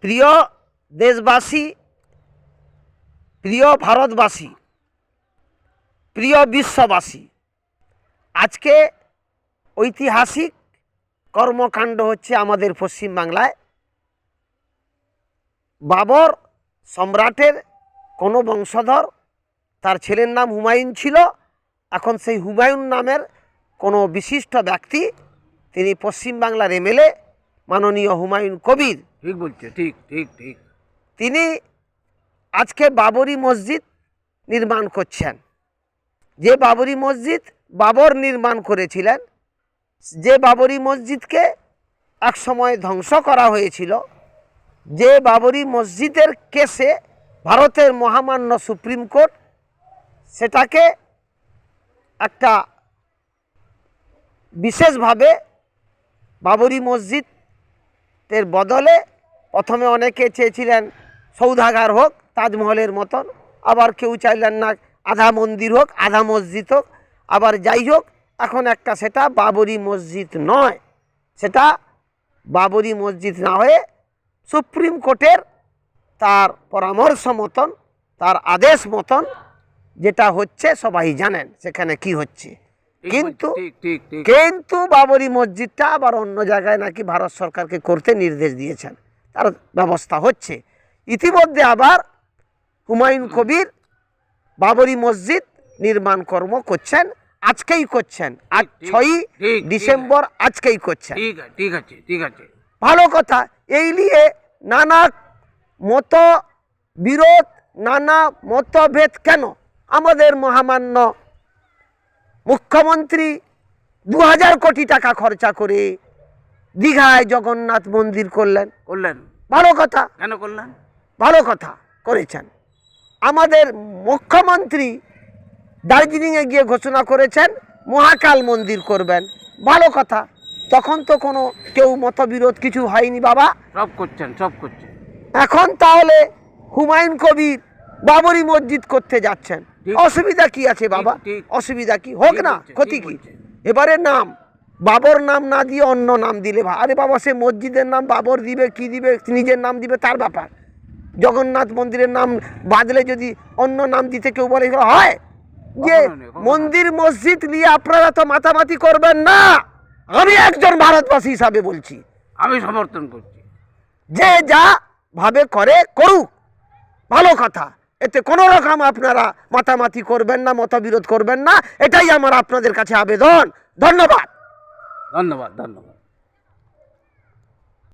প্রিয় দেশবাসী, প্রিয় ভারতবাসী, প্রিয় বিশ্ববাসী, আজকে ঐতিহাসিক কর্মকাণ্ড হচ্ছে আমাদের পশ্চিমবাংলায়। বাবর সম্রাটের কোনো বংশধর, তার ছেলের নাম হুমায়ুন ছিল। এখন সেই হুমায়ুন নামের কোনো বিশিষ্ট ব্যক্তি, তিনি পশ্চিমবাংলার এমএলএ মাননীয় হুমায়ুন কবির। ঠিক বলছে, ঠিক ঠিক ঠিক। তিনি আজকে বাবরি মসজিদ নির্মাণ করছেন। যে বাবরি মসজিদ বাবর নির্মাণ করেছিলেন, যে বাবরি মসজিদকে একসময় ধ্বংস করা হয়েছিল, যে বাবরি মসজিদের কেসে ভারতের মহামান্য সুপ্রিম কোর্ট সেটাকে একটা বিশেষভাবে বাবরি মসজিদের বদলে প্রথমে অনেকে চেয়েছিলেন সৌদাগর হোক তাজমহলের মতন, আবার কেউ চাইলেন না আধা মন্দির হোক আধা মসজিদ হোক, আবার যাই হোক এখন একটা সেটা বাবরি মসজিদ নয়, সেটা বাবরি মসজিদ না হয়ে সুপ্রিম কোর্টের তার পরামর্শ মতন, তার আদেশ মতন যেটা হচ্ছে সবাই জানেন সেখানে কি হচ্ছে। কিন্তু বাবরি মসজিদটা আবার অন্য জায়গায় নাকি ভারত সরকারকে করতে নির্দেশ দিয়েছেন, তার ব্যবস্থা হচ্ছে। ইতিমধ্যে আবার হুমায়ুন কবির বাবরি মসজিদ নির্মাণ কর্ম করছেন, আজকেই করছেন, আজ 6ই ডিসেম্বর আজকেই করছেন। ঠিক আছে, ঠিক আছে, ভালো কথা। এই নিয়ে নানা মত বিরোধ, নানা মতভেদ কেন? আমাদের মহামান্য মুখ্যমন্ত্রী 2000 কোটি টাকা খরচা করে দীঘায় জগন্নাথ মন্দির করলেন। ভালো কথা। কেন করলেন? ভালো কথা করেছেন। আমাদের মুখ্যমন্ত্রী দার্জিলিংয়ে গিয়ে ঘোষণা করেছেন মহাকাল মন্দির করবেন। ভালো কথা। তখন তো কোনো কেউ মতবিরোধ কিছু হয়নি বাবা, সব করছেন, সব করছেন। এখন তাহলে হুমায়ুন কবির বাবরি মসজিদ করতে যাচ্ছেন, অসুবিধা কি আছে বাবা? অসুবিধা কি? হোক না, ক্ষতি কি? এবারে নাম বাবর নাম না দিয়ে অন্য নাম দিলে, আরে বাবা সে মসজিদের নাম বাবর দিবে কি দিবে, নিজের নাম দিবে তার ব্যাপার। জগন্নাথ মন্দিরের নাম বাদলে যদি অন্য নাম দিতে কেউ বলে হয় যে মন্দির মসজিদ নিয়ে আপনারা তো মাতামাতি করবেন না। আমি একজন ভারতবাসী হিসাবে বলছি, আমি সমর্থন করছি। যে যা ভাবে করে করুক, ভালো কথা। এতে কোনো রকম আপনারা মাতামাতি করবেন না, মতবিরোধ করবেন না, এটাই আমার আপনাদের কাছে আবেদন। ধন্যবাদ, ধন্যবাদ, ধন্যবাদ।